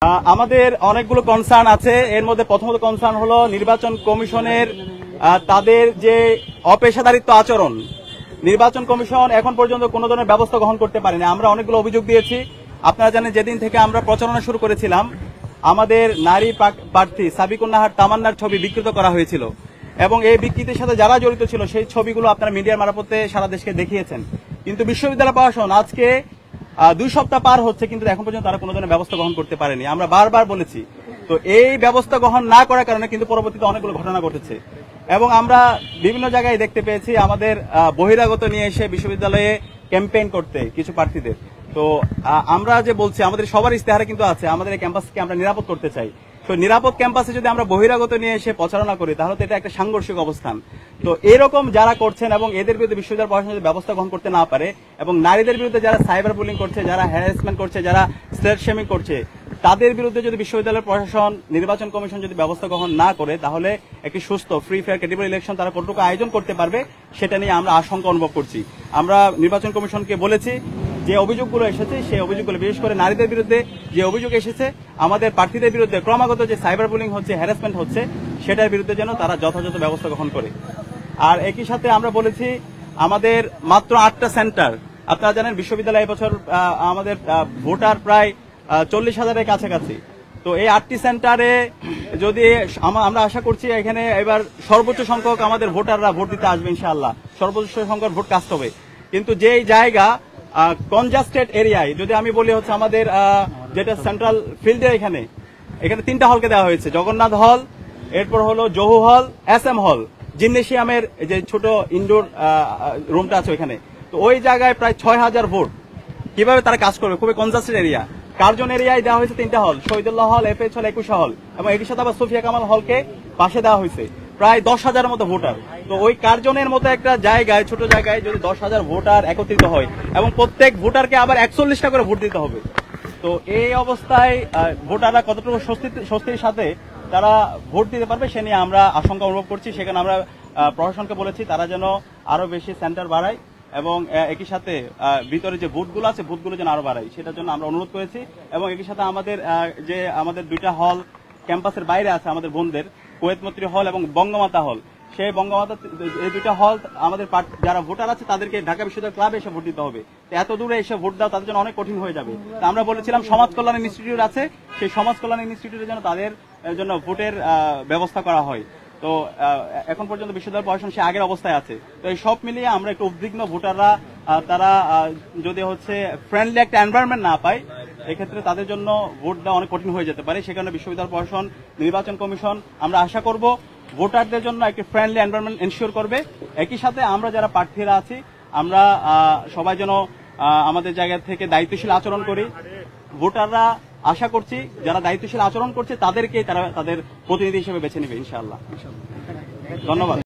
আমাদের অনেকগুলো কনসার্ন আছে। এর মধ্যে প্রথমত কনসার্ন হলো নির্বাচন কমিশনের তাদের যে অপেশাদারিত্ব আচরণ। নির্বাচন কমিশন এখন পর্যন্ত কোনো ধরনের ব্যবস্থা গ্রহণ করতে পারেনি। আমরা অনেকগুলো অভিযোগ দিয়েছি। আপনারা জানেন, যেদিন থেকে আমরা প্রচারণা শুরু করেছিলাম, আমাদের নারী প্রার্থী সাবিকুন নাহার তামান্নার ছবি বিকৃত করা হয়েছিল এবং এই বিকৃতির সাথে যারা জড়িত ছিল সেই ছবিগুলো আপনারা মিডিয়ার মারফতে সারা দেশকে দেখিয়েছেন। কিন্তু বিশ্ববিদ্যালয় প্রশাসন আজকে 2 সপ্তাহ পার হচ্ছে, কিন্তু এখন পর্যন্ত তারা কোনো ধরনের ব্যবস্থা গ্রহণ করতে পারেনি। আমরা বারবার বলেছি। তো এই ব্যবস্থা গ্রহণ না করার কারণে কিন্তু পরবর্তীতে অনেকগুলো ঘটনা ঘটেছে এবং আমরা বিভিন্ন জায়গায় দেখতে পেয়েছি আমাদের বহিরাগত নিয়ে এসে বিশ্ববিদ্যালয়ে ক্যাম্পেইন করতে কিছু প্রার্থীদের। তো আমরা যে বলছি, আমাদের সবার ইস্তেহারে কিন্তু আছে আমাদের এই ক্যাম্পাসকে আমরা নিরাপদ করতে চাই। তো নিরাপদ ক্যাম্পাসে যদি আমরা বহিরাগত নিয়ে এসে প্রচারণা করি, তাহলে তো এটা একটা সাংঘর্ষিক অবস্থান। তো এরকম যারা করছেন এবং এদের বিরুদ্ধে বিশ্ববিদ্যালয় প্রশাসন যদি ব্যবস্থা গ্রহণ করতে না পারে এবং নারীদের বিরুদ্ধে যারা সাইবার বুলিং করছে, যারা হ্যারাসমেন্ট করছে, যারা স্লেট শেমিং করছে, তাদের বিরুদ্ধে যদি বিশ্ববিদ্যালয় প্রশাসন, নির্বাচন কমিশন যদি ব্যবস্থা গ্রহণ না করে, তাহলে একটি সুস্থ, ফ্রি, ফেয়ার, ক্রেডিবল ইলেকশন তারা কতটুকু আয়োজন করতে পারবে সেটা নিয়ে আমরা আশঙ্কা অনুভব করছি। আমরা নির্বাচন কমিশনকে বলেছি যে অভিযোগগুলো এসেছে, সেই অভিযোগগুলো, বিশেষ করে নারীদের বিরুদ্ধে যে অভিযোগ এসেছে, আমাদের প্রার্থীদের বিরুদ্ধে ক্রমাগত যে সাইবার বুলিং হচ্ছে, হ্যারাসমেন্ট হচ্ছে, সেটার বিরুদ্ধে যেন তারা যথাযথ ব্যবস্থা গ্রহণ করে। আর একই সাথে আমরা বলেছি আমাদের মাত্র 8টা সেন্টার। আপনারা জানেন বিশ্ববিদ্যালয় এবছর আমাদের ভোটার প্রায় 40,000-এর কাছাকাছি। তো এই 8টি সেন্টারে যদি আমরা আশা করছি এখানে এবার সর্বোচ্চ সংখ্যক আমাদের ভোটাররা ভোট দিতে আসবে ইনশাআল্লাহ, সর্বোচ্চ সংখ্যক ভোট কাস্ট হবে। কিন্তু যেই জায়গা কনজাস্টেড এরিয়ায়, যদি আমি বলি হচ্ছে আমাদের যেটা সেন্ট্রাল ফিল্ডে, এখানে 3টা হলকে দেওয়া হয়েছে, জগন্নাথ হল, এরপর হলো জহু হল, SM হল, জিমনেশিয়ামের যে ছোট ইনডোর রুমটা আছে ওইখানে। তো ওই জায়গায় প্রায় 6,000 ভোট। কিভাবে তারা কাজ করবে? খুবই কনজাস্টেড এরিয়া। কার্জন এরিয়ায় দেওয়া হয়েছে 3টা হল, শহীদুল্লাহ হল, FH হল, 21 হল, এবং এটির সাথে আবার সুফিয়া কামাল হলকে পাশে দেওয়া হয়েছে। প্রায় 10,000-এর মতো ভোটার। তো ওই কার্জনের মতো একটা জায়গায়, ছোট জায়গায় যদি 10,000 ভোটার একত্রিত হয় এবং প্রত্যেক ভোটারকে আবার 41টা করে ভোট দিতে হবে, তো এই অবস্থায় ভোটাররা কতটুকু স্বস্তির সাথে তারা ভোট দিতে পারবে সে নিয়ে আমরা আশঙ্কা অনুভব করছি। সেখানে আমরা প্রশাসনকে বলেছি তারা যেন আরো বেশি সেন্টার বাড়ায় এবং একই সাথে ভিতরে যে বুথগুলো আছে, বুথগুলো যেন আরো বাড়ায়, সেটার জন্য আমরা অনুরোধ করেছি। এবং একই সাথে আমাদের 2টা হল ক্যাম্পাসের বাইরে আছে, আমাদের বোনদের কুয়েত মৈত্রী হল এবং বঙ্গমাতা হল। সেই বঙ্গমাতা, এই 2টা হল আমাদের যারা ভোটার আছে তাদেরকে ঢাকা বিশ্ববিদ্যালয় ক্লাবে এসে ভোট দিতে হবে। এত দূরে এসে ভোট দেওয়া তাদের জন্য অনেক কঠিন হয়ে যাবে। তো আমরা বলেছিলাম সমাজ কল্যাণ ইনস্টিটিউট আছে, সেই সমাজ কল্যাণ ইনস্টিটিউটের জন্য তাদের জন্য ভোটের ব্যবস্থা করা হয়। তো এখন পর্যন্ত বিশ্ববিদ্যালয় প্রশাসন সে আগের অবস্থায় আছে। তো এই সব মিলিয়ে আমরা একটু উদ্বিগ্ন। ভোটাররা তারা যদি হচ্ছে ফ্রেন্ডলি একটা এনভায়রনমেন্ট না পায়, এক্ষেত্রে তাদের জন্য ভোট দেওয়া অনেক কঠিন হয়ে যেতে পারে। সেখানে বিশ্ববিদ্যালয় প্রশাসন, নির্বাচন কমিশন আমরা আশা করব ভোটারদের জন্য একটি ফ্রেন্ডলি এনভায়রনমেন্ট এনশিওর করবে। একই সাথে আমরা যারা প্রার্থীরা আছি, আমরা সবাই যেন আমাদের জায়গা থেকে দায়িত্বশীল আচরণ করি। ভোটাররা আশা করছি যারা দায়িত্বশীল আচরণ করছে তাদেরকেই তারা তাদের প্রতিনিধি হিসেবে বেছে নেবে ইনশাআল্লাহ। ধন্যবাদ।